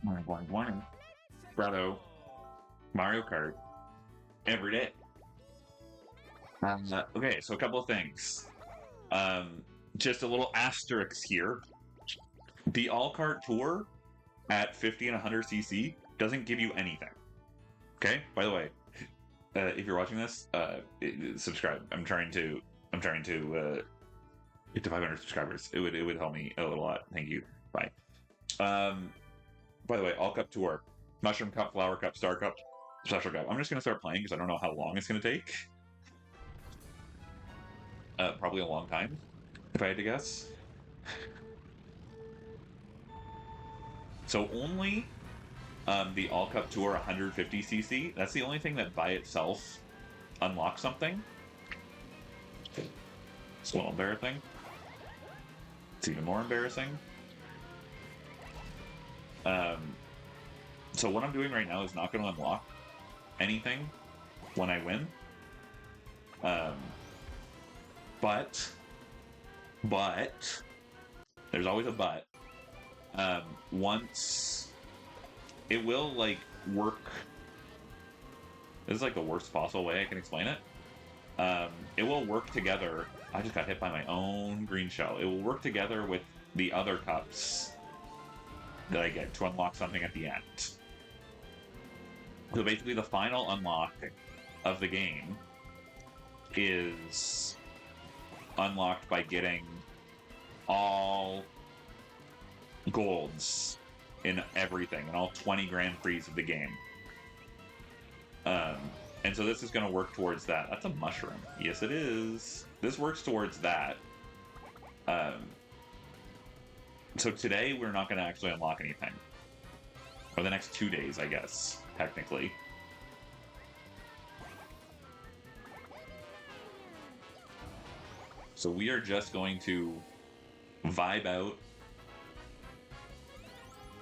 Morning, morning, morning. Brado, Mario Kart, every day. Okay, so a couple of things. Just a little asterisk here. The All Kart Tour at 50 and 100cc doesn't give you anything. Okay. By the way, if you're watching this, subscribe. I'm trying to get to 500 subscribers. It would help me a little lot. Thank you. Bye. By the way, All Cup Tour, Mushroom Cup, Flower Cup, Star Cup, Special Cup. I'm just gonna start playing because I don't know how long it's gonna take. Probably a long time, if I had to guess. So only the All Cup Tour 150cc. That's the only thing that by itself unlocks something. It's a little embarrassing. It's even more embarrassing. So what I'm doing right now is not going to unlock anything when I win. But there's always a but. Once it will like work. This is like the worst possible way I can explain it. It will work together. I just got hit by my own green shell. It will work together with the other cups that I get to unlock something at the end. So basically the final unlock of the game is unlocked by getting all golds in everything, in all 20 Grand Prix of the game. And so this is going to work towards that. That's a mushroom. Yes, it is. This works towards that. So today we're not going to actually unlock anything. Or the next 2 days, I guess, technically. So we are just going to vibe out,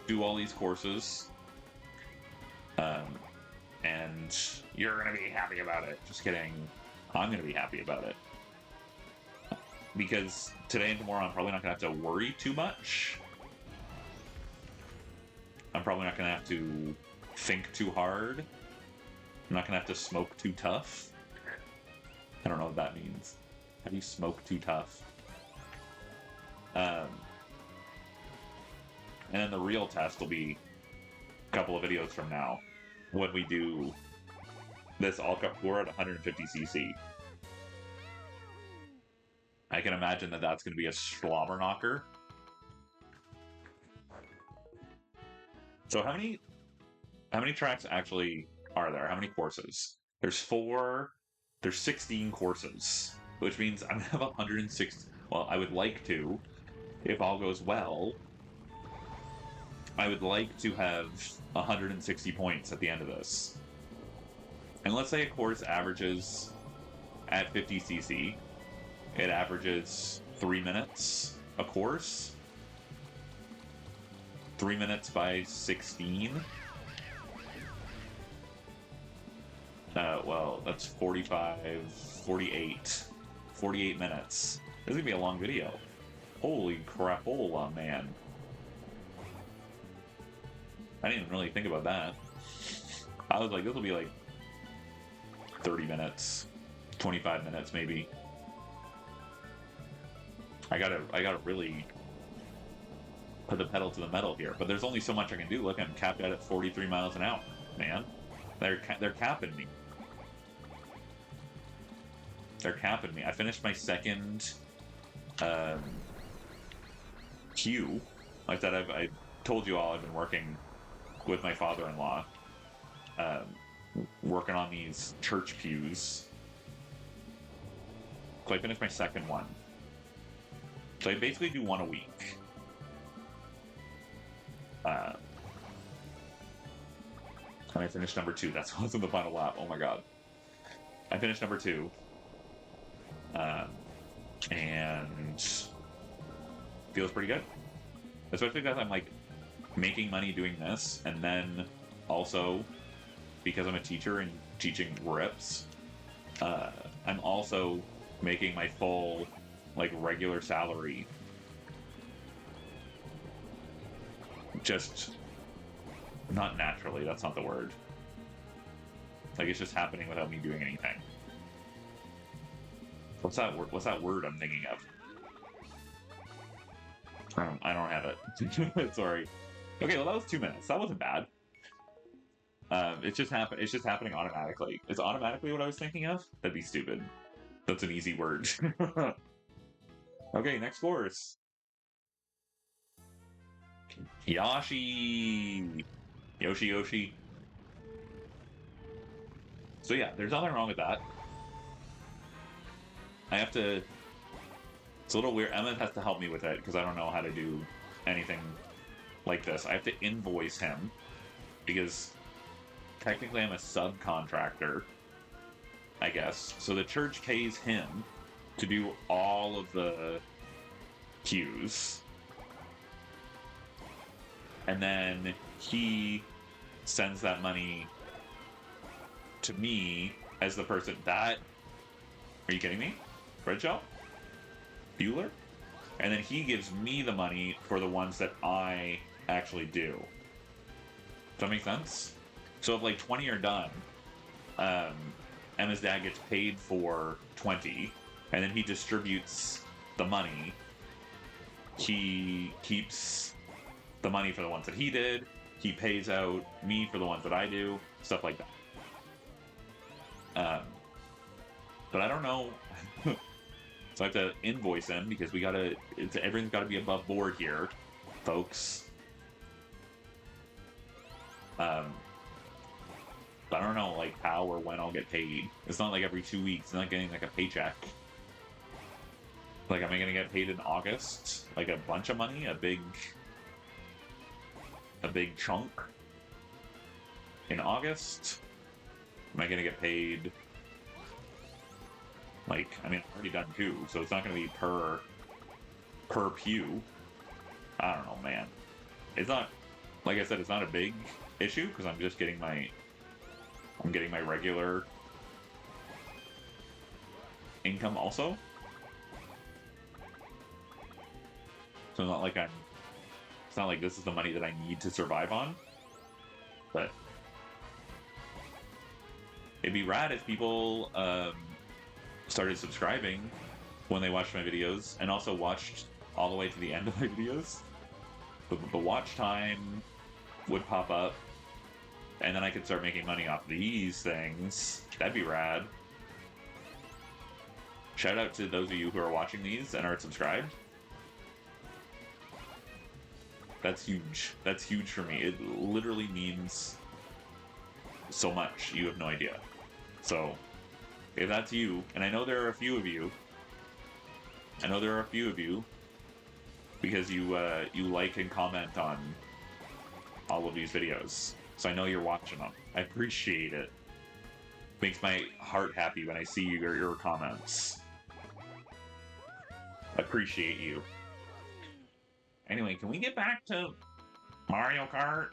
do all these courses, and you're going to be happy about it. Just kidding. I'm going to be happy about it. Because today and tomorrow I'm probably not going to have to worry too much. I'm probably not going to have to think too hard. I'm not going to have to smoke too tough. I don't know what that means. How do you smoke too tough? And then the real test will be a couple of videos from now when we do this All Cup Tour at 150cc. I can imagine that that's going to be a slobber knocker. So how many tracks actually are there? How many courses? There's 16 courses, which means I'm going to have 106. Well, I would like to, if all goes well, I would like to have 160 points at the end of this. And let's say a course averages at 50cc. It averages 3 minutes a course. 3 minutes by 16. Well, that's 45, 48. 48 minutes. This is going to be a long video. Holy crapola, man. I didn't even really think about that. I was like, this will be like 30 minutes, 25 minutes maybe. I gotta really put the pedal to the metal here, but there's only so much I can do. Look, I'm capped out at 43 miles an hour, man. They're capping me. They're capping me. I finished my second queue. Like that, I told you all I've been working with my father-in-law, working on these church pews. So I finished my second one. So I basically do one a week. And I finished number 2. That's wasn't the final lap. Oh my god. I finished number 2. And feels pretty good. Especially because I'm like making money doing this, and then also because I'm a teacher and teaching rips, I'm also making my full like regular salary just Not naturally, that's not the word. Like, it's just happening without me doing anything. What's that word? What's that word I'm thinking of? I don't have it. Sorry. Okay, well that was 2 minutes. That wasn't bad. It's just happening automatically. Is automatically what I was thinking of? That'd be stupid. That's an easy word. Okay, next course. Yoshi. Yoshi. So yeah, there's nothing wrong with that. I have to... It's a little weird. Emma has to help me with it because I don't know how to do anything like this. I have to invoice him because technically I'm a subcontractor, I guess. So the church pays him to do all of the queues. And then he sends that money to me as the person that... Are you kidding me? Red Shell? Bueller? And then he gives me the money for the ones that I actually do. Does that make sense? So if like 20 are done, Emma's dad gets paid for 20, and then he distributes the money. He keeps the money for the ones that he did. He pays out me for the ones that I do. Stuff like that. But I don't know. So I have to invoice him because everything's gotta be above board here, folks. But I don't know like how or when I'll get paid. It's not like every 2 weeks. It's not getting like a paycheck. Like, am I gonna get paid in August? Like a bunch of money? A big chunk in August? Am I gonna get paid? Like, I mean, I've already done 2, so it's not going to be per pew. I don't know, man. It's not, like I said, it's not a big issue because I'm just getting I'm getting my regular income also. So it's not like this is the money that I need to survive on. But it'd be rad if people, started subscribing when they watched my videos and also watched all the way to the end of my videos. The watch time would pop up and then I could start making money off these things. That'd be rad. Shout out to those of you who are watching these and are subscribed. That's huge. That's huge for me. It literally means so much. You have no idea. So if that's you, and I know there are a few of you, because you like and comment on all of these videos, so I know you're watching them. I appreciate it. Makes my heart happy when I see your comments. I appreciate you. Anyway, can we get back to Mario Kart?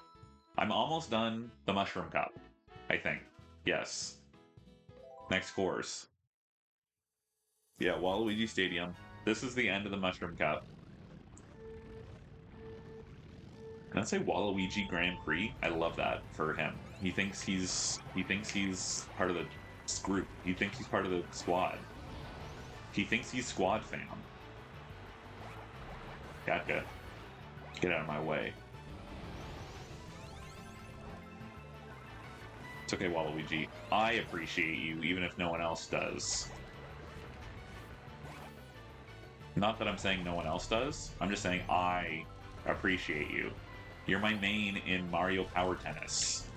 I'm almost done the Mushroom Cup, I think. Yes. Next course. Yeah, Waluigi Stadium. This is the end of the Mushroom Cup. Can I say Waluigi Grand Prix? I love that for him. He thinks he's part of the group. He thinks he's part of the squad. He thinks he's squad fam. Gotcha. Get out of my way. It's okay, Waluigi. I appreciate you, even if no one else does. Not that I'm saying no one else does. I'm just saying I appreciate you. You're my main in Mario Power Tennis.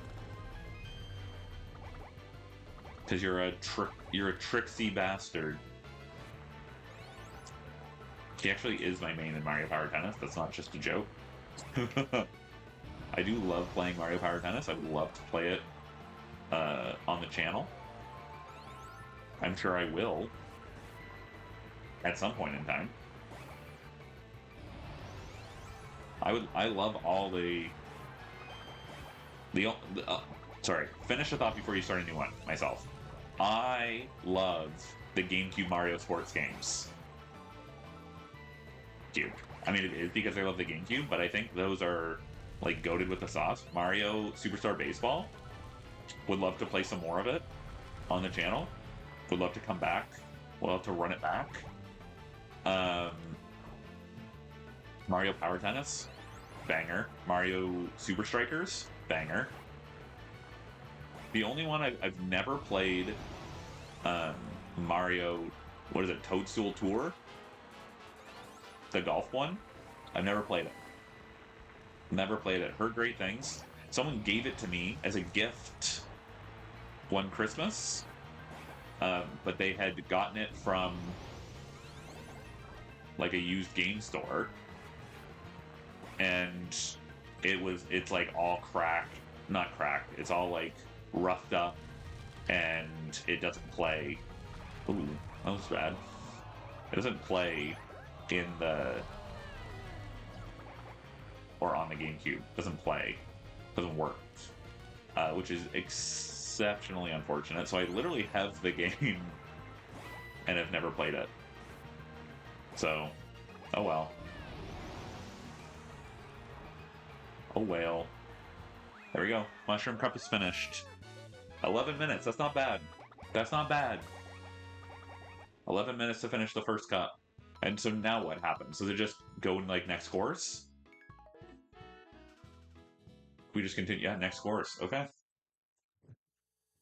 Because you're a tricksy bastard. He actually is my main in Mario Power Tennis. That's not just a joke. I do love playing Mario Power Tennis. I would love to play it on the channel. I'm sure I will at some point in time. I love all sorry, finish the thought before you start a new one myself. I love the GameCube Mario sports games. Cube. I mean, it is because I love the GameCube, but I think those are like goated with the sauce. Mario Superstar Baseball. Would love to play some more of it on the channel. Would love to come back. Would love to run it back. Mario Power Tennis, banger. Mario Super Strikers, banger. The only one I've never played, Mario, what is it, Toadstool Tour? The golf one? I've never played it. Never played it. Heard great things. Someone gave it to me as a gift one Christmas, but they had gotten it from like a used game store, and it's like all cracked, not cracked, it's all like roughed up, and it doesn't play. Ooh, that was bad. It doesn't play in the, or on the GameCube. It doesn't play. It doesn't work. Which is exceptionally unfortunate. So I literally have the game and have never played it. So, oh well. Oh well. There we go. Mushroom Cup is finished. 11 minutes. That's not bad. That's not bad. 11 minutes to finish the first cup. And so now what happens? Does it just go in like next course? We just continue. Yeah, next course. Okay.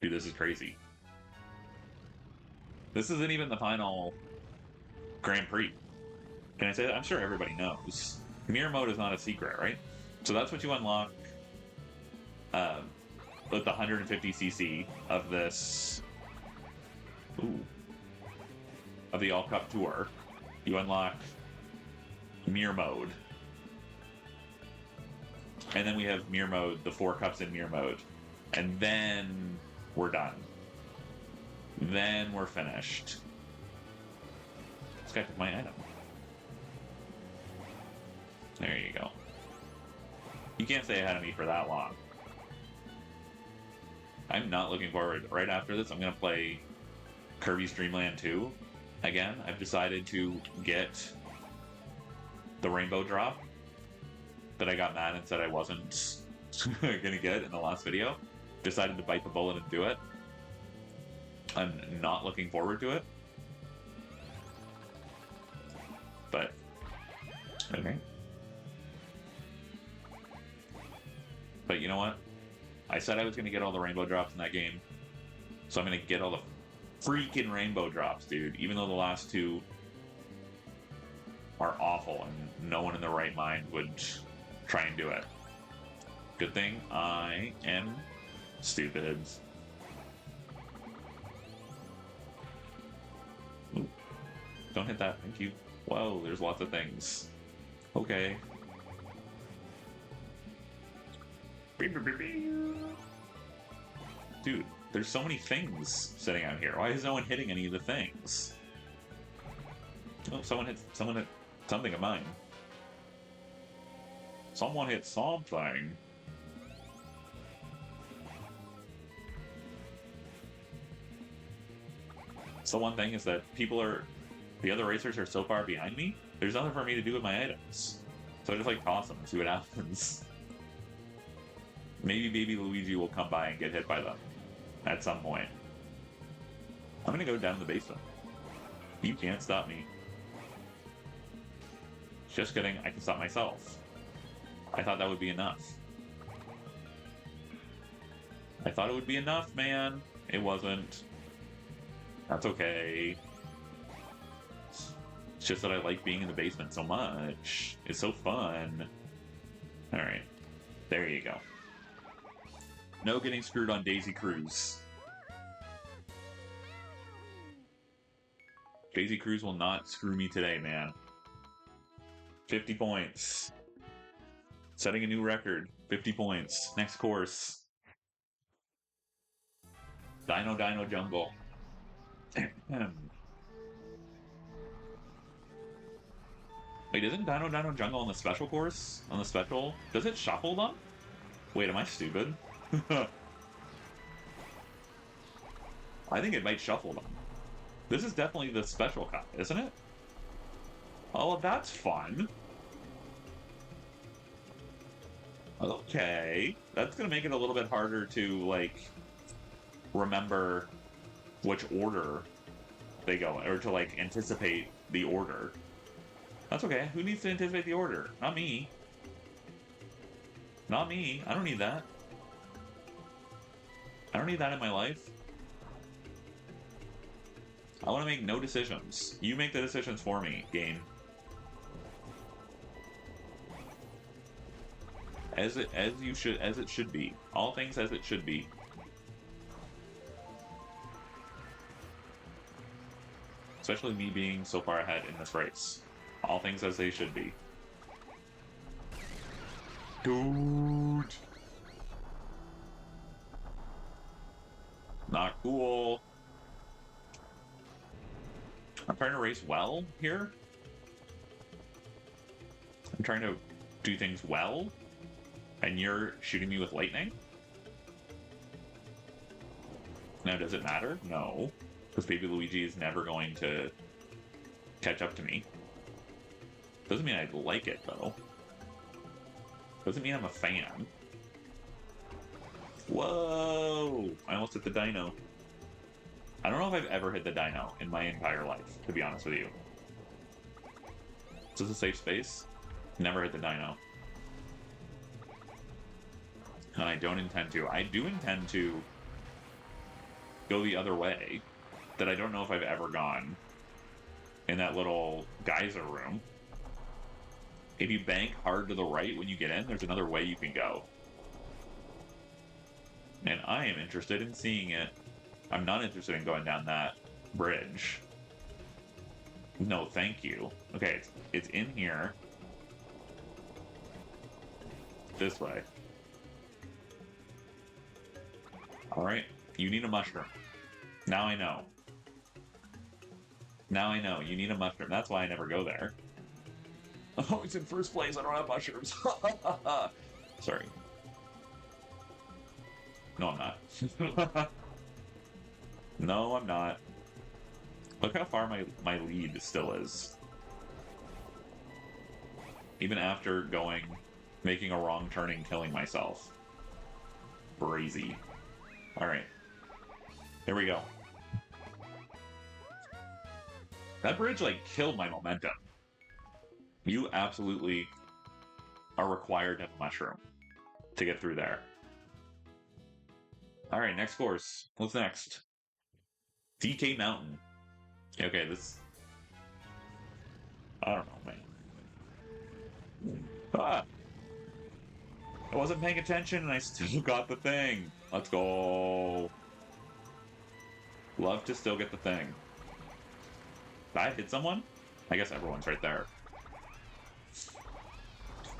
Dude, this is crazy. This isn't even the final Grand Prix. Can I say that? I'm sure everybody knows. Mirror mode is not a secret, right? So that's what you unlock with the 150cc of this. Ooh. Of the All Cup Tour. You unlock Mirror mode. And then we have Mirror mode, the 4 cups in Mirror mode. And then we're done. Then we're finished. This guy took my item. There you go. You can't stay ahead of me for that long. I'm not looking forward. Right after this, I'm going to play Kirby's Dream Land 2. Again, I've decided to get the Rainbow Drop that I got mad and said I wasn't going to get in the last video. Decided to bite the bullet and do it. I'm not looking forward to it. But, okay. But you know what? I said I was going to get all the rainbow drops in that game. So I'm going to get all the freaking rainbow drops, dude. Even though the last 2 are awful and no one in their right mind would try and do it. Good thing I am stupid. Ooh. Don't hit that. Thank you. Whoa, there's lots of things. Okay. Dude, there's so many things sitting out here. Why is no one hitting any of the things? Oh, someone hit something of mine. Someone hit something. So one thing is that the other racers are so far behind me, there's nothing for me to do with my items. So I just like toss them and see what happens. Maybe Baby Luigi will come by and get hit by them at some point. I'm gonna go down in the basement. You can't stop me. Just kidding, I can stop myself. I thought that would be enough. I thought it would be enough, man. It wasn't. That's okay. It's just that I like being in the basement so much. It's so fun. Alright. There you go. No getting screwed on Daisy Cruise. Daisy Cruise will not screw me today, man. 50 points. Setting a new record. 50 points. Next course. Dino Jungle. Wait, isn't Dino Jungle on the special course? On the special? Does it shuffle them? Wait, am I stupid? I think it might shuffle them. This is definitely the special cup, isn't it? Oh, that's fun. Okay. That's gonna make it a little bit harder to, like, remember which order they go in, or to, like, anticipate the order. That's okay. Who needs to anticipate the order? Not me. Not me. I don't need that. I don't need that in my life. I want to make no decisions. You make the decisions for me, game. As it should be. All things as it should be. Especially me being so far ahead in this race. All things as they should be. Dude. Not cool. I'm trying to race well here. I'm trying to do things well. And you're shooting me with lightning? Now, does it matter? No. Because Baby Luigi is never going to catch up to me. Doesn't mean I like it, though. Doesn't mean I'm a fan. Whoa! I almost hit the dino. I don't know if I've ever hit the dino in my entire life, to be honest with you. Is this a safe space? Never hit the dino. And I don't intend to. I do intend to go the other way, that I don't know if I've ever gone, in that little geyser room. If you bank hard to the right when you get in, there's another way you can go. And I am interested in seeing it. I'm not interested in going down that bridge. No, thank you. Okay, it's in here. This way. Alright, you need a mushroom. Now I know. Now I know, you need a mushroom. That's why I never go there. Oh, it's in first place, I don't have mushrooms. Sorry. No, I'm not. No, I'm not. Look how far my lead still is. Even after making a wrong turning, killing myself. Crazy. Alright. Here we go. That bridge, like, killed my momentum. You absolutely are required to have a mushroom to get through there. Alright, next course. What's next? DK Mountain. Okay, this... I don't know, man. Ah! I wasn't paying attention and I still got the thing. Let's go. Love to still get the thing. Did I hit someone? I guess everyone's right there.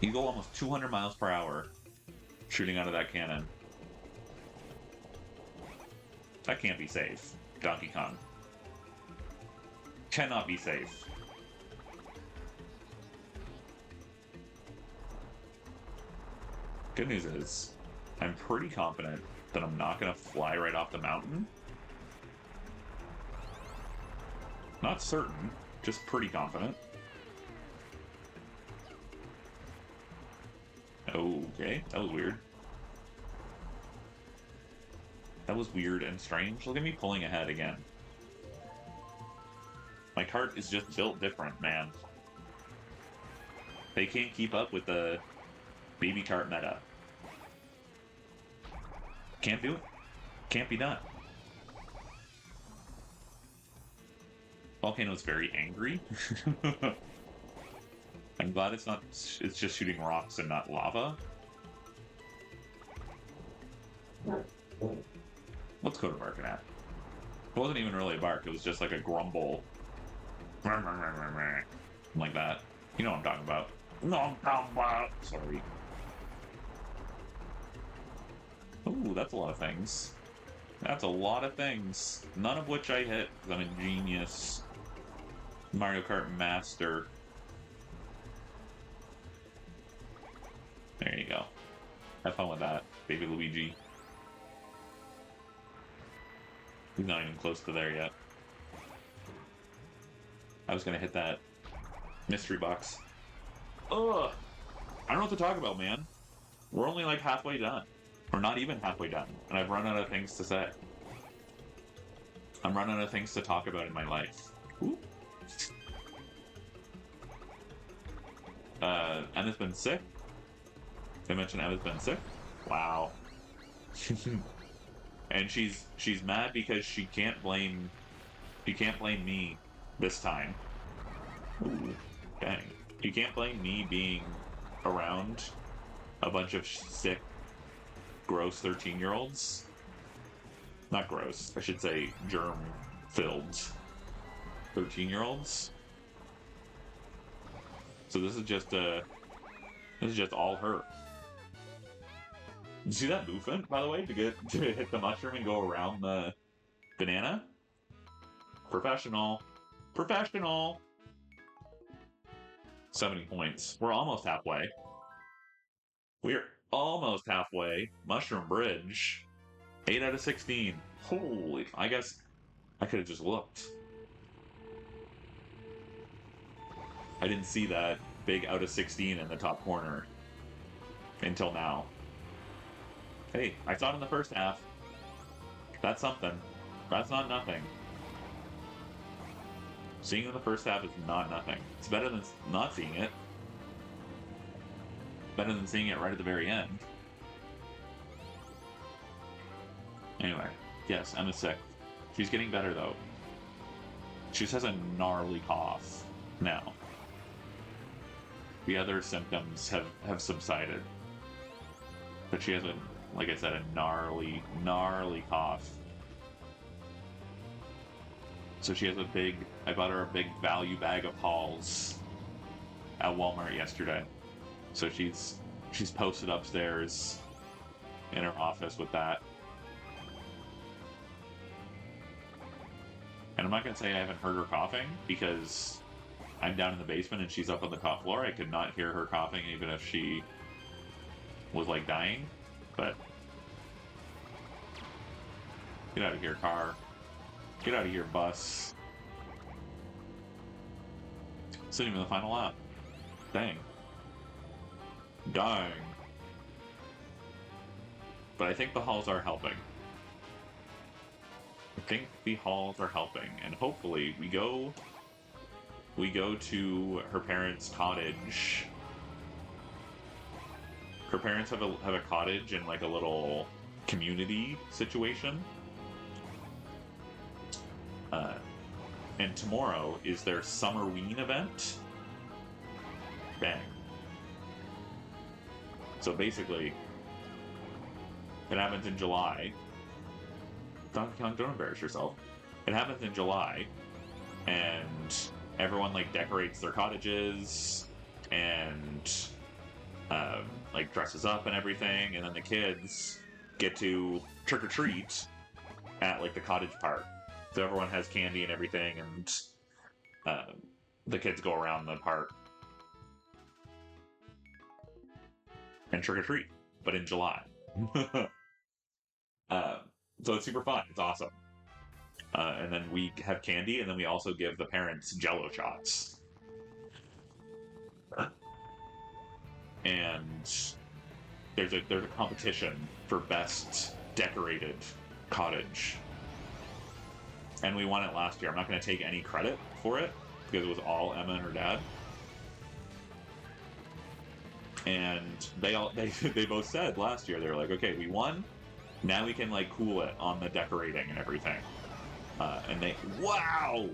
You go almost 200 miles per hour shooting out of that cannon. That can't be safe. Donkey Kong. Cannot be safe. Good news is, I'm pretty confident that I'm not going to fly right off the mountain. Not certain, just pretty confident. Okay, that was weird. That was weird and strange. Look at me pulling ahead again. My cart is just built different, man. They can't keep up with the baby cart meta. Can't do it. Can't be done. Volcano's very angry. I'm glad it's just shooting rocks and not lava. Let's go to barking at. It wasn't even really a bark, it was just like a grumble. Like that. You know what I'm talking about. No, I'm talking about. Sorry. Ooh, that's a lot of things. That's a lot of things. None of which I hit, because I'm a genius. Mario Kart master. There you go. Have fun with that, baby Luigi. He's not even close to there yet. I was gonna hit that mystery box. Ugh! I don't know what to talk about, man. We're only like halfway done. We're not even halfway done. And I've run out of things to say. I'm running out of things to talk about in my life. Ooh. Emma's been sick. Did I mention Emma's been sick? Wow. And she's mad because she can't blame me this time. Ooh, dang. You can't blame me being around a bunch of sick, gross 13-year-olds. Not gross, I should say germ-filled 13-year-olds. So this is just all her. You see that movement, by the way, to hit the mushroom and go around the banana? Professional. 70 points. We're almost halfway. We're almost halfway. Mushroom Bridge. 8 out of 16. Holy, I guess I could have just looked. I didn't see that big out of 16 in the top corner until now. Hey, I saw it in the first half. That's something. That's not nothing. Seeing it in the first half is not nothing. It's better than not seeing it. Better than seeing it right at the very end. Anyway, yes, Emma's sick. She's getting better though. She just has a gnarly cough now. The other symptoms have subsided. But she has like I said, a gnarly cough. So she has I bought her a big value bag of Halls at Walmart yesterday. So she's posted upstairs in her office with that. And I'm not going to say I haven't heard her coughing because I'm down in the basement and she's up on the top floor. I could not hear her coughing even if she was like dying. But get out of here, car. Get out of here, bus. It's not even the final lap. Dang. Dang. But I think the halls are helping. I think the halls are helping, and hopefully we go to her parents' cottage. Her parents have a cottage in like a little community situation. And tomorrow is their Summerween event. Bang. So basically, it happens in July. Don't embarrass yourself. It happens in July, and everyone like decorates their cottages and like dresses up and everything, and then the kids get to trick or treat at like the cottage park. So everyone has candy and everything, and the kids go around the park and trick or treat, but in July. So it's super fun. It's awesome. And then we have candy, and then we also give the parents Jello shots. And there's a competition for best decorated cottage. And we won it last year. I'm not going to take any credit for it because it was all Emma and her dad. And they both said last year, they were like, okay, we won. Now we can like cool it on the decorating and everything. And wow!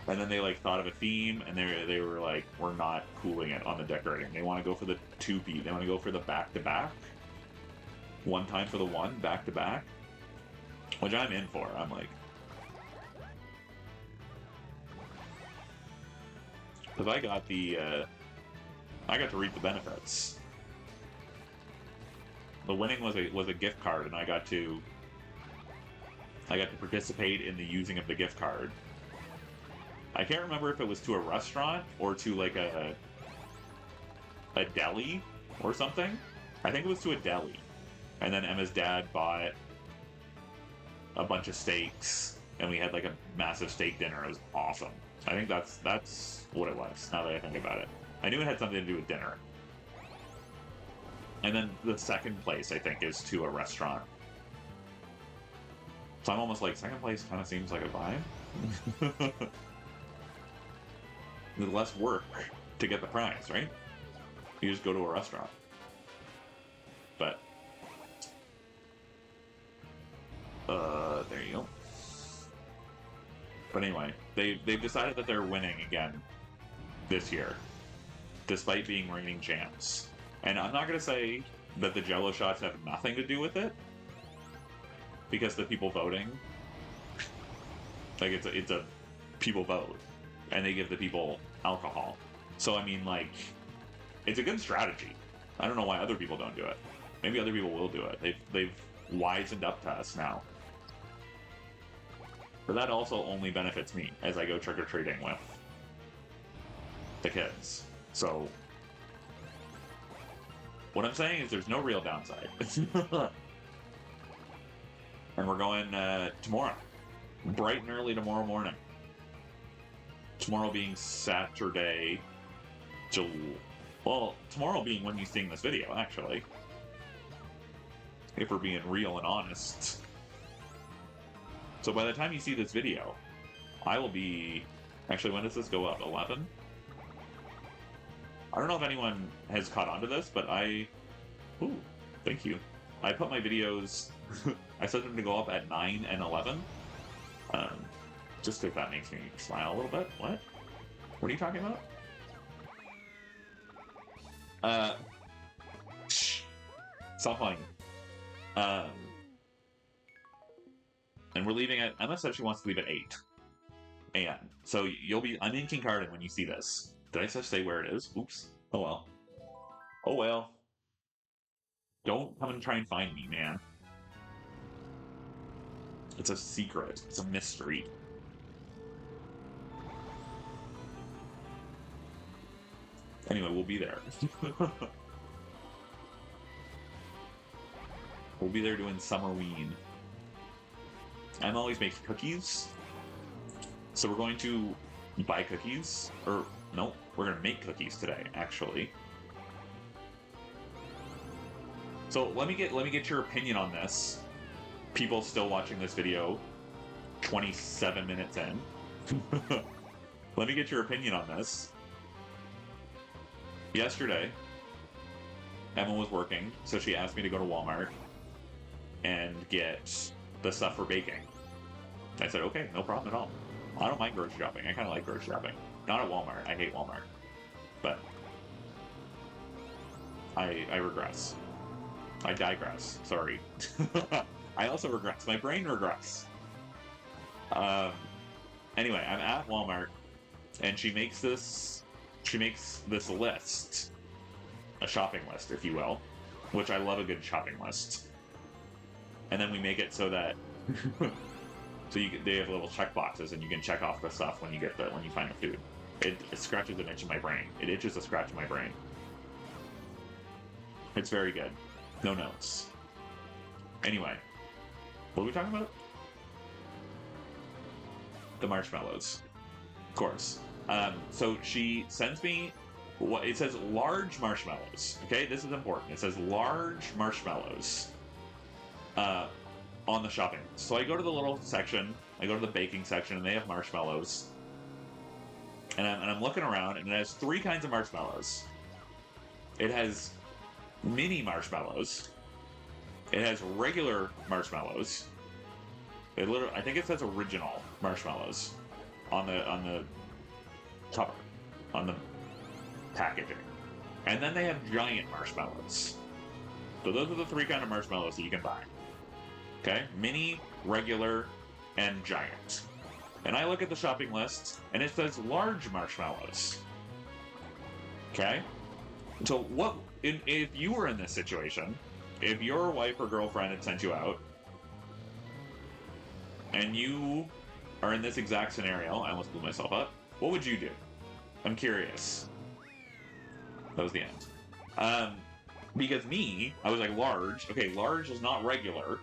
And then they like thought of a theme, and they were like, we're not cooling it on the decorating. They want to go for the two-beat. They want to go for the back-to-back. One time for the one, back-to-back. Which I'm in for. I'm like... Because I got I got to reap the benefits. The winning was a gift card, and I got to participate in the using of the gift card. I can't remember if it was to a restaurant or to like a deli or something. I think it was to a deli. And then Emma's dad bought a bunch of steaks, and we had like a massive steak dinner. It was awesome. I think that's what it was, now that I think about it. I knew it had something to do with dinner. And then the second place, I think, is to a restaurant. So I'm almost like, second place kind of seems like a vibe. With less work to get the prize, right? You just go to a restaurant. But there you go. But anyway, they've decided that they're winning again this year, despite being reigning champs. And I'm not gonna say that the Jello shots have nothing to do with it, because the people voting, like it's a people vote, and they give the people alcohol. So I mean, like, it's a good strategy. I don't know why other people don't do it. Maybe other people will do it. They've wisened up to us now. But that also only benefits me as I go trick-or-treating with the kids. So what I'm saying is there's no real downside. And we're going tomorrow. Bright and early tomorrow morning. Tomorrow being Saturday. Well, tomorrow being when you're seeing this video, actually. If we're being real and honest. So by the time you see this video, I will be... Actually, when does this go up? 11? I don't know if anyone has caught on to this, but Ooh, thank you. I put my videos... I set them to go up at 9 and 11. Just if that makes me smile a little bit. What? What are you talking about? Shh. Stop playing. And we're leaving at... Emma said she wants to leave at 8 a.m. So you'll be... I'm in King Karten when you see this. Did I just say where it is? Oops. Oh well. Oh well. Don't come and try and find me, man. It's a secret. It's a mystery. Anyway, we'll be there. We'll be there doing Summerween. I'm always making cookies. So we're going to buy cookies. Or, no, we're going to make cookies today, actually. So let me get your opinion on this. People still watching this video 27 minutes in. Let me get your opinion on this. Yesterday, Emma was working, so she asked me to go to Walmart and get the stuff for baking. I said, okay, no problem at all. I don't mind grocery shopping. I kind of like grocery shopping. Not at Walmart. I hate Walmart. But I regress. I digress. Sorry. I also regress. My brain regress. Anyway, I'm at Walmart, and she makes this list, a shopping list, if you will, which I love a good shopping list. And then we make it so that they have little check boxes, and you can check off the stuff when you find the food. It scratches an itch in my brain. It itches a scratch in my brain. It's very good. No notes. Anyway, what are we talking about? The marshmallows, of course. So she sends me what it says: large marshmallows. Okay, this is important. It says large marshmallows on the shopping list. So I go to the little section. I go to the baking section, and they have marshmallows. And I'm looking around, and it has 3 kinds of marshmallows. It has mini marshmallows. It has regular marshmallows. I think it says original marshmallows on the cover, on the packaging. And then they have giant marshmallows. So those are the 3 kind of marshmallows that you can buy. Okay? Mini, regular, and giant. And I look at the shopping list, and it says large marshmallows. Okay? So if you were in this situation, if your wife or girlfriend had sent you out, and you are in this exact scenario, I almost blew myself up, what would you do? I'm curious. That was the end. Because I was like, large. Okay, large is not regular.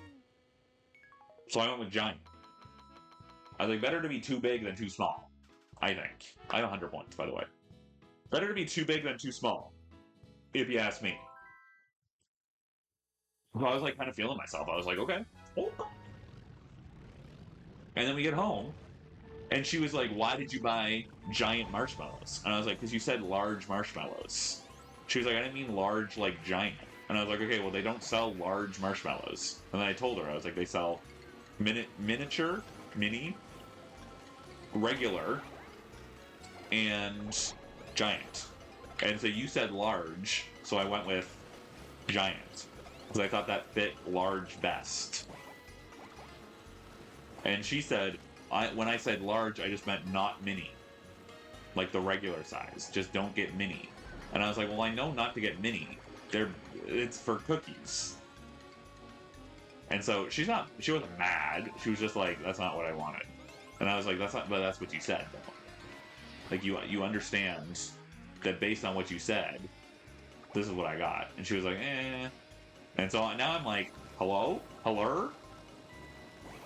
So I went with giant. I was like, better to be too big than too small. I think. I have 100 points, by the way. Better to be too big than too small, if you ask me. So I was like kind of feeling myself. I was like, okay. And then we get home, and she was like, why did you buy giant marshmallows? And I was like, because you said large marshmallows. She was like, I didn't mean large, like giant. And I was like, okay, well, they don't sell large marshmallows. And then I told her, I was like, they sell miniature, mini, regular, and giant. And so you said large, so I went with giant. Because I thought that fit large best. And she said, when I said large, I just meant not mini. Like the regular size. Just don't get mini. And I was like, well, I know not to get mini. It's for cookies. And so she wasn't mad. She was just like, that's not what I wanted. And I was like, that's what you said, though. Like, you understand that based on what you said, this is what I got. And she was like, eh. And so now I'm like, hello? Hello?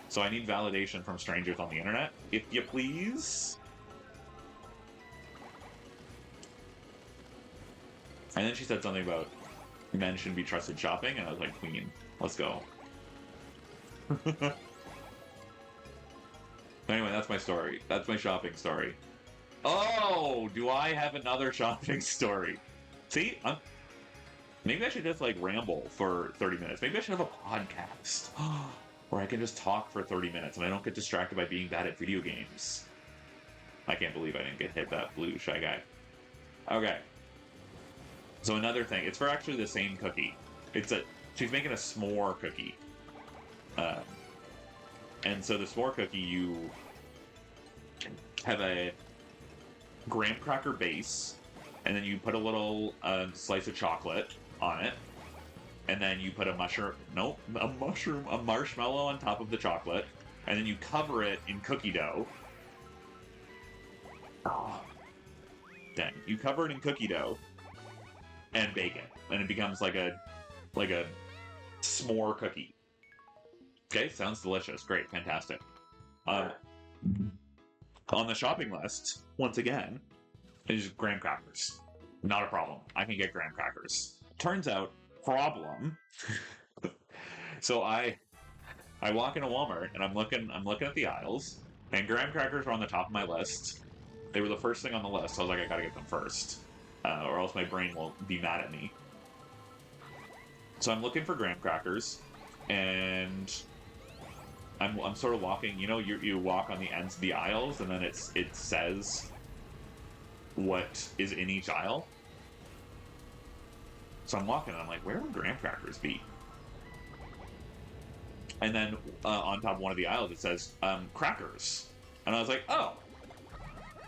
So I need validation from strangers on the internet, if you please. And then she said something about men shouldn't be trusted shopping, and I was like, queen, let's go. Anyway, that's my story. That's my shopping story. Oh, do I have another shopping story? See, maybe I should just like ramble for 30 minutes. Maybe I should have a podcast where I can just talk for 30 minutes and I don't get distracted by being bad at video games. I can't believe I didn't get hit that blue shy guy. Okay. So another thing, it's for actually the same cookie. She's making a s'more cookie. And so the s'more cookie, you have a graham cracker base, and then you put a little slice of chocolate on it, and then you put a marshmallow on top of the chocolate, and then you cover it in cookie dough. Oh, dang! You cover it in cookie dough and bake it, and it becomes like a s'more cookie. Okay, sounds delicious. Great, fantastic. On the shopping list, once again, is graham crackers. Not a problem. I can get graham crackers. Turns out, problem. So I walk into Walmart and I'm looking at the aisles, and graham crackers are on the top of my list. They were the first thing on the list. So I was like, I gotta get them first, or else my brain will be mad at me. So I'm looking for graham crackers, and I'm sort of walking. You know, you walk on the ends of the aisles, and then it says what is in each aisle. So I'm walking, and I'm like, where would graham crackers be? And then on top of one of the aisles, it says crackers, and I was like, oh,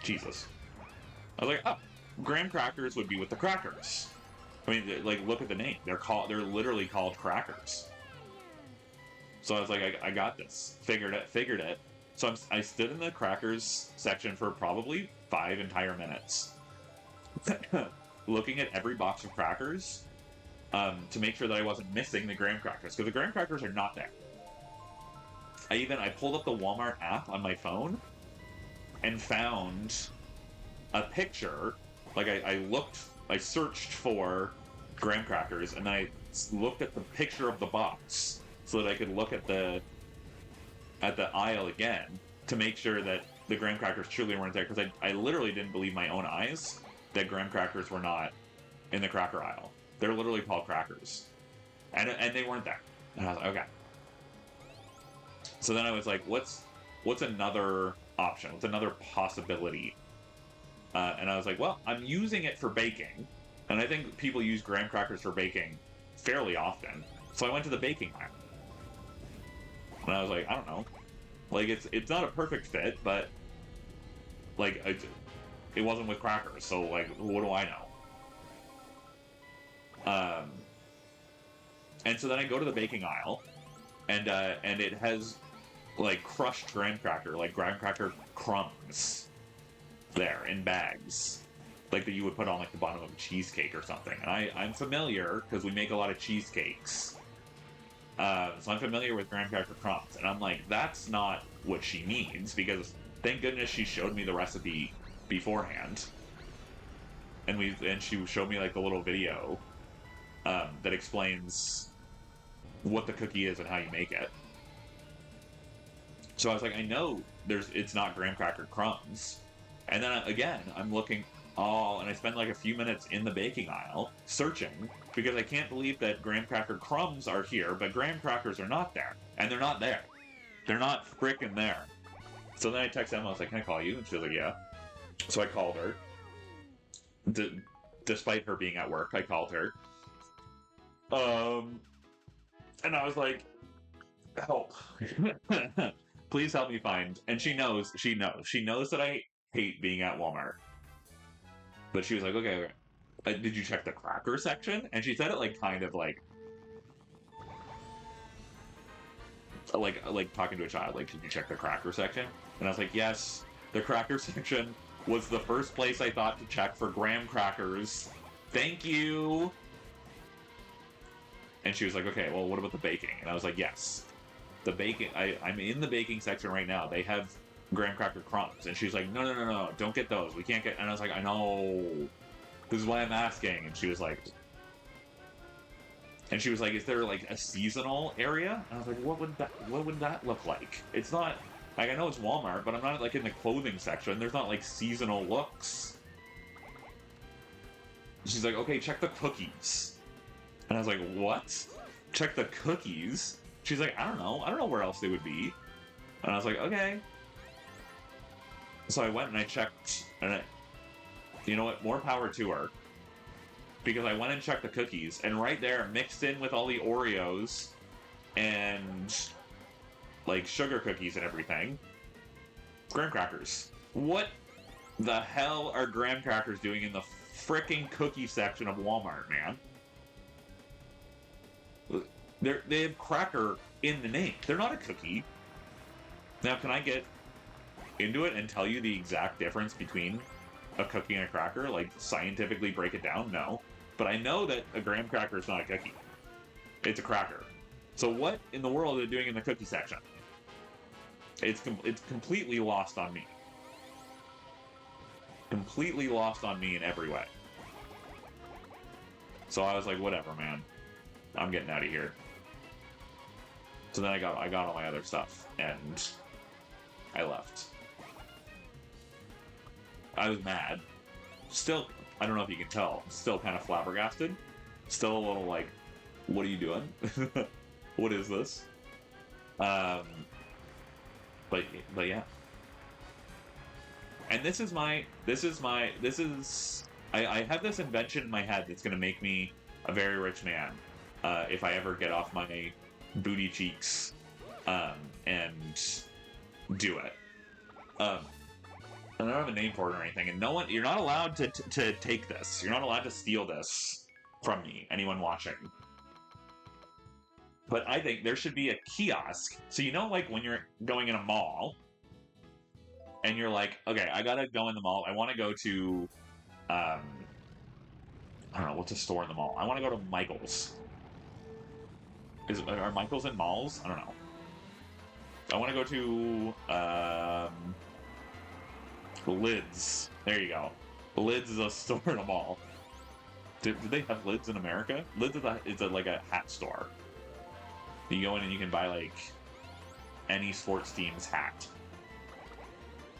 Jesus! I was like, oh, graham crackers would be with the crackers. I mean, like, look at the name. They're literally called crackers. So I was like, I got this. Figured it. So I stood in the crackers section for probably 5 entire minutes, looking at every box of crackers to make sure that I wasn't missing the graham crackers, because the graham crackers are not there. I pulled up the Walmart app on my phone and found a picture. Like, I searched for graham crackers, and I looked at the picture of the box so that I could look at the aisle again to make sure that the graham crackers truly weren't there, because I literally didn't believe my own eyes that graham crackers were not in the cracker aisle. They're literally called crackers, and they weren't there. And I was like, okay. So then I was like, what's another option? What's another possibility? And I was like, well, I'm using it for baking, and I think people use graham crackers for baking fairly often. So I went to the baking aisle, and I was like, I don't know, like it's not a perfect fit, but like it wasn't with crackers, so like, what do I know? And so then I go to the baking aisle, and it has like crushed graham cracker crumbs there in bags, like that you would put on like the bottom of a cheesecake or something. And I'm familiar because we make a lot of cheesecakes, so I'm familiar with graham cracker crumbs. And I'm like, that's not what she means, because thank goodness she showed me the recipe beforehand. and she showed me like a little video that explains what the cookie is and how you make it. So I was like, I know it's not graham cracker crumbs. And then again, I'm looking, and I spend like a few minutes in the baking aisle searching because I can't believe that graham cracker crumbs are here, but graham crackers are not there. And they're not there. They're not frickin' there. So then I texted Emma, I was like, can I call you? And she was like, yeah. So I called her. Despite her being at work, I called her. And I was like, help. Please help me find. And she knows that I hate being at Walmart. But she was like, okay. Did you check the cracker section? And she said it like kind of like talking to a child, like, did you check the cracker section? And I was like, yes, the cracker section was the first place I thought to check for graham crackers. Thank you. And she was like, okay, well, what about the baking? And I was like, yes. The baking, I'm in the baking section right now. They have graham cracker crumbs. And she was like, no, don't get those. We can't get, and I was like, I know. This is why I'm asking. And she was like, is there like a seasonal area? And I was like, what would that look like? It's not, like, I know it's Walmart, but I'm not like in the clothing section. There's not like seasonal looks. She's like, okay, check the cookies. And I was like, what? Check the cookies? She's like, I don't know where else they would be. And I was like, okay. So I went and I checked, and you know what? More power to her. Because I went and checked the cookies, and right there, mixed in with all the Oreos and like sugar cookies and everything, graham crackers. What the hell are graham crackers doing in the frickin' cookie section of Walmart, man? They have cracker in the name. They're not a cookie. Now, can I get into it and tell you the exact difference between a cookie and a cracker? Like, scientifically break it down? No. But I know that a graham cracker is not a cookie. It's a cracker. So what in the world are they doing in the cookie section? It's completely lost on me. Completely lost on me in every way. So I was like, whatever, man. I'm getting out of here. So then I got all my other stuff, and I left. I was mad. Still, I don't know if you can tell, still kind of flabbergasted. Still a little like, what are you doing? What is this? But yeah. And I have this invention in my head that's going to make me a very rich man if I ever get off my booty cheeks and do it. I don't have a name for it or anything, and you're not allowed to take this. You're not allowed to steal this from me, anyone watching. But I think there should be a kiosk. So you know, like when you're going in a mall, and you're like, okay, I gotta go in the mall. I want to go to, I don't know, what's a store in the mall? I want to go to Michael's. Are Michael's in malls? I don't know. I want to go to, Lids. There you go. Lids is a store in a mall. Do they have Lids in America? Lids is like a hat store. You go in and you can buy like any sports team's hat.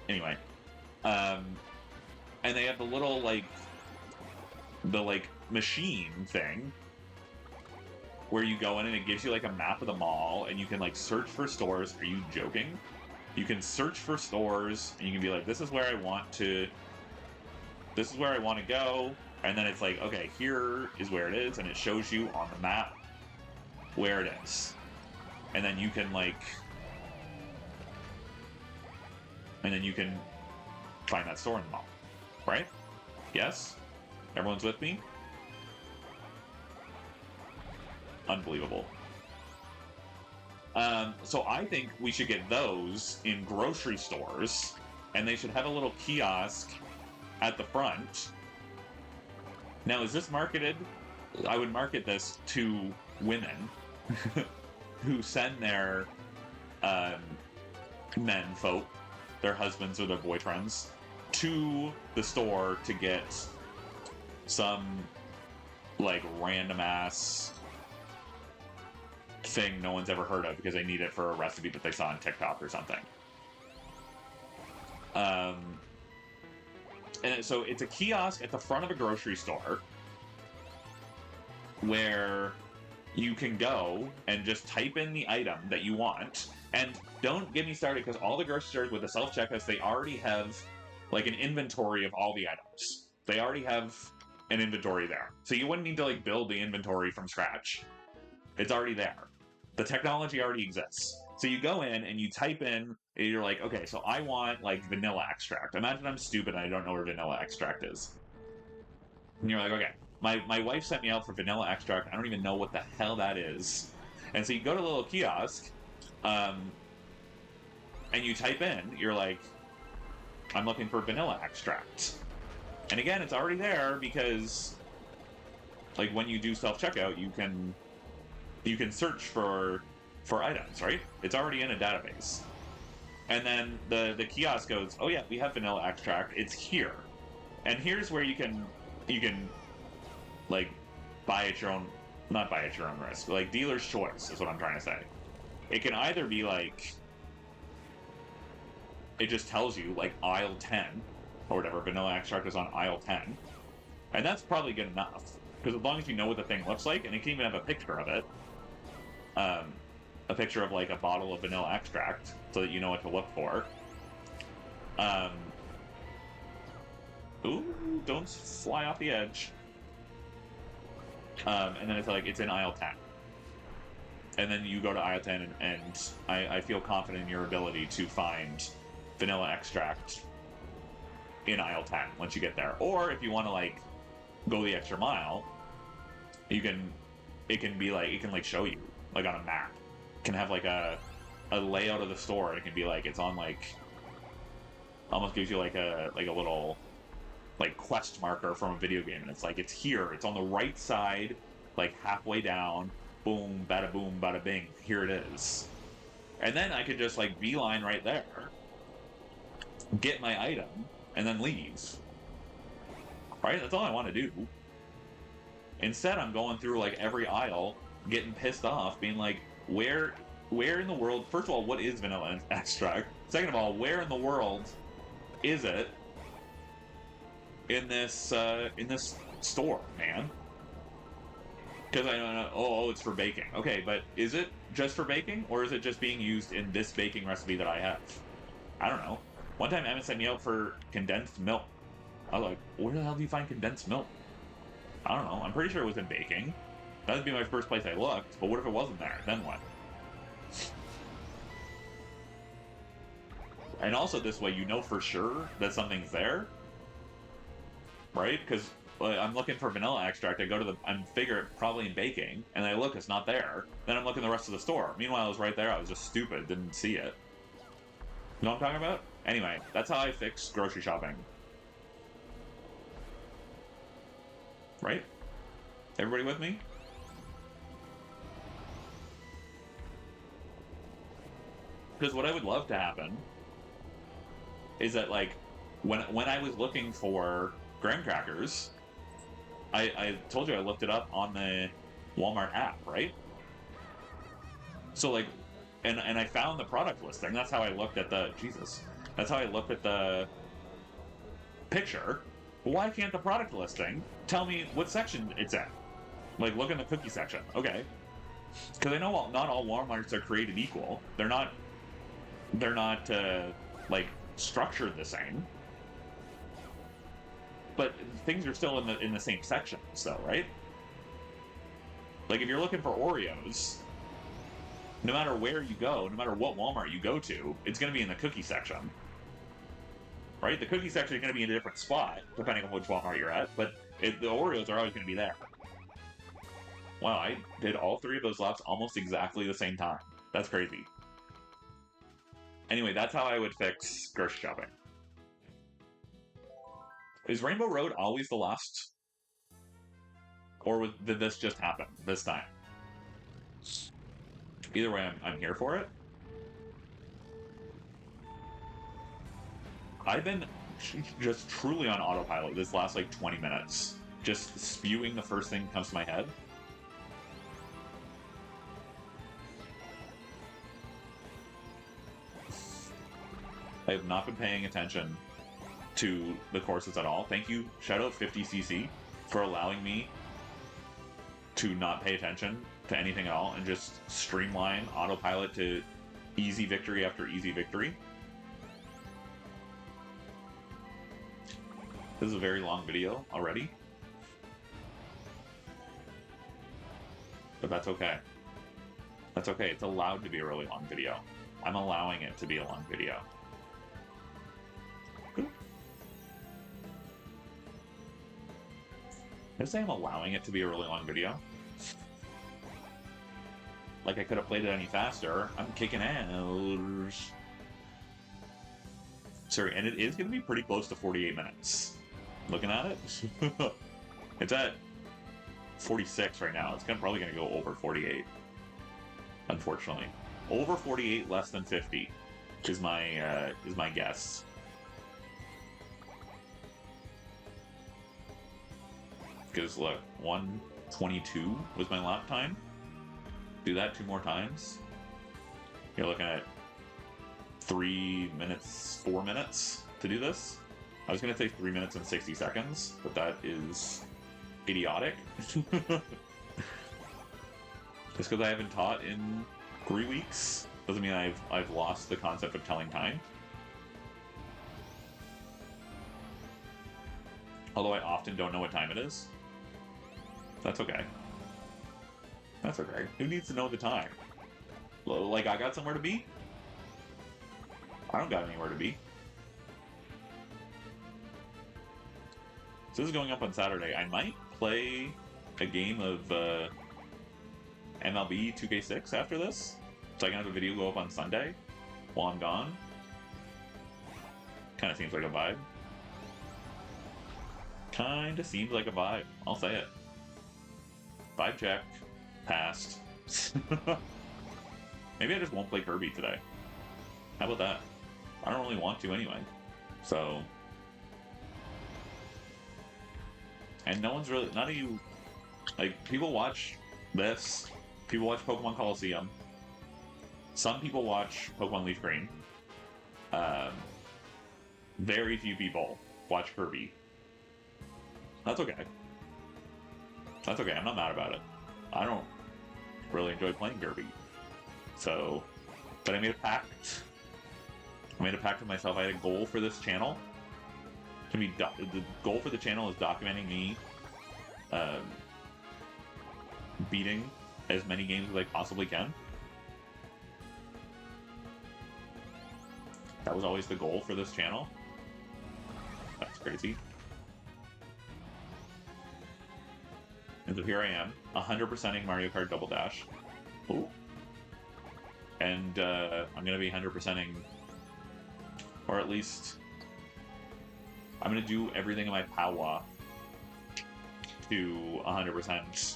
Anyway, and they have the little machine thing where you go in and it gives you like a map of the mall and you can like search for stores. Are you joking? You can search for stores and you can be like, this is where I want to go. And then it's like, okay, here is where it is. And it shows you on the map where it is. And then you can find that store in the mall, right? Yes? Everyone's with me? Unbelievable. So I think we should get those in grocery stores, and they should have a little kiosk at the front. Now, is this marketed? I would market this to women who send their men folk, their husbands or their boyfriends, to the store to get some like random ass thing no one's ever heard of because they need it for a recipe that they saw on TikTok or something. And so it's a kiosk at the front of a grocery store where you can go and just type in the item that you want. And don't get me started, because all the grocery stores with the self-checkouts, they already have like an inventory of all the items. They already have an inventory there. So you wouldn't need to like build the inventory from scratch. It's already there. The technology already exists. So you go in and you type in, and you're like, okay, so I want like vanilla extract. Imagine I'm stupid and I don't know where vanilla extract is. And you're like, okay, my wife sent me out for vanilla extract. I don't even know what the hell that is. And so you go to the little kiosk, and you type in, you're like, I'm looking for vanilla extract. And again, it's already there because like when you do self-checkout, you can search for items, right? It's already in a database. And then the kiosk goes, oh yeah, we have vanilla extract. It's here. And here's where you can like buy at your own, not buy at your own risk, but like dealer's choice is what I'm trying to say. It can either be like, it just tells you like aisle 10 or whatever, vanilla extract is on aisle 10. And that's probably good enough, because as long as you know what the thing looks like, and it can even have a picture of it, a picture of like a bottle of vanilla extract so that you know what to look for. Ooh, don't fly off the edge. And then it's like, it's in aisle 10. And then you go to aisle 10, and I feel confident in your ability to find vanilla extract in aisle 10 once you get there. Or if you want to like go the extra mile, it can show you like on a map. It can have like a layout of the store, and it can be like, it's on like, almost gives you like a little like quest marker from a video game, and it's like, it's here, it's on the right side, like halfway down, boom, bada bing, here it is. And then I could just like beeline right there, get my item, and then leave. Right? That's all I want to do. Instead, I'm going through like every aisle, getting pissed off, being like, where in the world, first of all, what is vanilla extract? Second of all, where in the world is it in this store, man? Because I don't know, oh, it's for baking. Okay, but is it just for baking, or is it just being used in this baking recipe that I have? I don't know. One time Emma sent me out for condensed milk. I was like, where the hell do you find condensed milk? I don't know. I'm pretty sure it was in baking. That would be my first place I looked, but what if it wasn't there? Then what? And also this way, you know for sure that something's there, right? Because I'm looking for vanilla extract. I go to I figure it probably in baking, and I look, it's not there. Then I'm looking the rest of the store. Meanwhile, it was right there. I was just stupid, didn't see it. You know what I'm talking about? Anyway, that's how I fix grocery shopping. Right? Everybody with me? Because what I would love to happen is that, like, when I was looking for graham crackers, I told you I looked it up on the Walmart app, right? So, like, and I found the product listing. That's how I looked at the, Jesus. That's how I looked at the picture. But why can't the product listing tell me what section it's in? Like, look in the cookie section. Okay. Because I know not all Walmarts are created equal. They're not like, structured the same. But things are still in the same section, so, right? Like, if you're looking for Oreos, no matter where you go, no matter what Walmart you go to, it's going to be in the cookie section. Right? The cookie section is going to be in a different spot, depending on which Walmart you're at, but the Oreos are always going to be there. Wow, I did all three of those laps almost exactly the same time. That's crazy. Anyway, that's how I would fix grocery shopping. Is Rainbow Road always the last? Or did this just happen this time? Either way, I'm here for it. I've been just truly on autopilot this last, like, 20 minutes. just spewing the first thing that comes to my head. I have not been paying attention to the courses at all. Thank you, shoutout 50cc, for allowing me to not pay attention to anything at all and just streamline autopilot to easy victory after easy victory. This is a very long video already, but that's okay. That's okay. It's allowed to be a really long video. I'm allowing it to be a long video. Did I say I'm allowing it to be a really long video? Like I could have played it any faster. I'm kicking ass. Sorry, and it is going to be pretty close to 48 minutes. Looking at it, it's at 46 right now. It's probably going to go over 48. Unfortunately, over 48, less than 50 is my guess. Because look, 1:22 was my lap time. Do that 2 more times. You're looking at 3 minutes, 4 minutes to do this. I was going to say 3 minutes and 60 seconds, but that is idiotic. Just because I haven't taught in 3 weeks doesn't mean I've lost the concept of telling time. Although I often don't know what time it is. That's okay. That's okay. Who needs to know the time? Like, I got somewhere to be? I don't got anywhere to be. So this is going up on Saturday. I might play a game of MLB 2K6 after this. So I can have a video go up on Sunday while I'm gone. Kind of seems like a vibe. Kinda seems like a vibe. I'll say it. Vibe check. Passed. Maybe I just won't play Kirby today. How about that? I don't really want to anyway. So... And no one's really... None of you... Like, people watch this. People watch Pokemon Coliseum. Some people watch Pokemon Leaf Green. Very few people watch Kirby. That's okay. That's okay, I'm not mad about it. I don't really enjoy playing Kirby. So... But I made a pact. I made a pact with myself. I had a goal for this channel. The goal for the channel is documenting me beating as many games as I possibly can. That was always the goal for this channel. That's crazy. And so here I am, 100%ing Mario Kart Double Dash. Ooh. And I'm going to be 100%ing, or at least I'm going to do everything in my power to 100%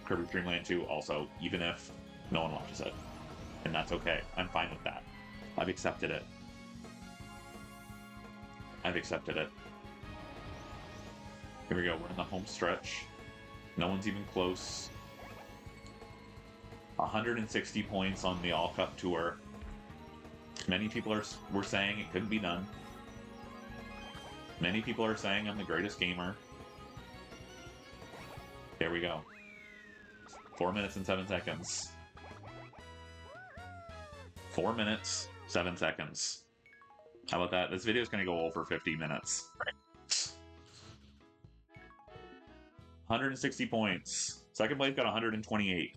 Kirby Dream Land 2 also, even if no one watches it. And that's okay. I'm fine with that. I've accepted it. I've accepted it. Here we go. We're in the home stretch. No one's even close. 160 points on the All Cup Tour. Many people were saying it couldn't be done. Many people are saying I'm the greatest gamer. There we go. 4 minutes and 7 seconds. 4 minutes, 7 seconds. How about that? This video is going to go over 50 minutes. 160 points. Second place got 128.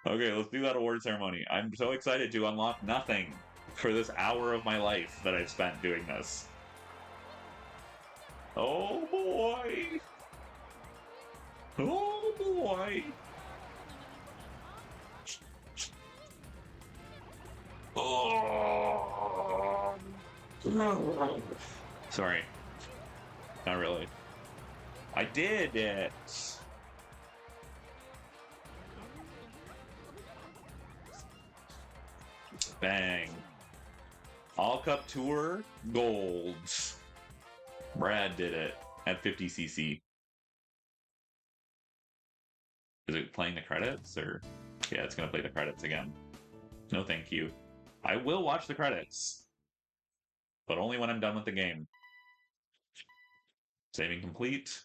Okay, let's do that award ceremony. I'm so excited to unlock nothing for this hour of my life that I've spent doing this. Oh boy! Oh boy! Oh! Sorry. Not really. I did it! Bang. All Cup Tour Gold. Brad did it. at 50cc. Is it playing the credits, or... Yeah, it's gonna play the credits again. No thank you. I will watch the credits, but only when I'm done with the game. Saving complete.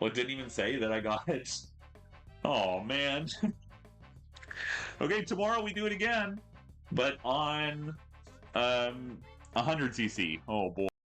Well, it didn't even say that I got it. Oh, man. Okay, tomorrow we do it again, but on 100cc. Oh, boy.